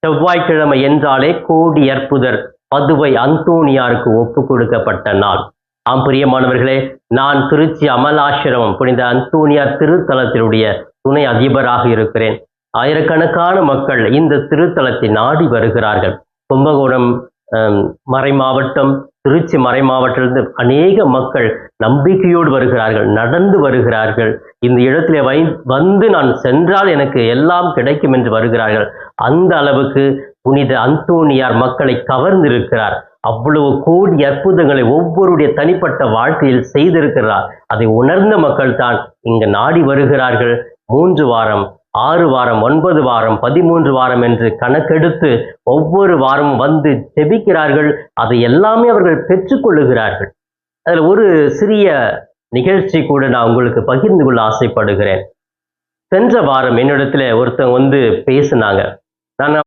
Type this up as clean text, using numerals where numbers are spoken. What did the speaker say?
செவ்வாய்க்கிழமை என்றாலே கோடி அற்புதர் பதுவை அந்தோணியாருக்கு ஒப்பு கொடுக்கப்பட்ட நாள். ஆம் பிரியமானவர்களே, நான் திருச்சி அமலாசிரமம் புனித அந்தோணியார் திருத்தலத்தினுடைய துணை அதிபராக இருக்கிறேன். ஆயிரக்கணக்கான மக்கள் இந்த திருத்தலத்தை நாடி வருகிறார்கள். கும்பகோணம் மறை மாவட்டம், திருச்சி மறை மாவட்டத்திலிருந்து அநேக மக்கள் நம்பிக்கையோடு வருகிறார்கள், நடந்து வருகிறார்கள். இந்த இடத்திலே வந்து நான் சென்றால் எனக்கு எல்லாம் கிடைக்கும் என்று வருகிறார்கள். அந்த அளவுக்கு புனித அந்தோணியார் மக்களை கவர்ந்திருக்கிறார். அவ்வளவு கோடி அற்புதங்களை ஒவ்வொருடைய தனிப்பட்ட வாழ்க்கையில் செய்திருக்கிறார். அதை உணர்ந்த மக்கள் தான் இங்கு நாடி வருகிறார்கள். 3 வாரம், 6 வாரம், 9 வாரம், 13 வாரம் என்று கணக்கெடுத்து ஒவ்வொரு வாரமும் வந்து ஜெபிக்கிறார்கள். அதை எல்லாமே அவர்கள் பெற்றுக்கொள்ளுகிறார்கள். அதில் ஒரு சிறிய நிகழ்ச்சி கூட நான் உங்களுக்கு பகிர்ந்து கொள்ள ஆசைப்படுகிறேன். சென்ற வாரம் என்னிடத்துல ஒருத்தவங்க வந்து பேசினாங்க. நான்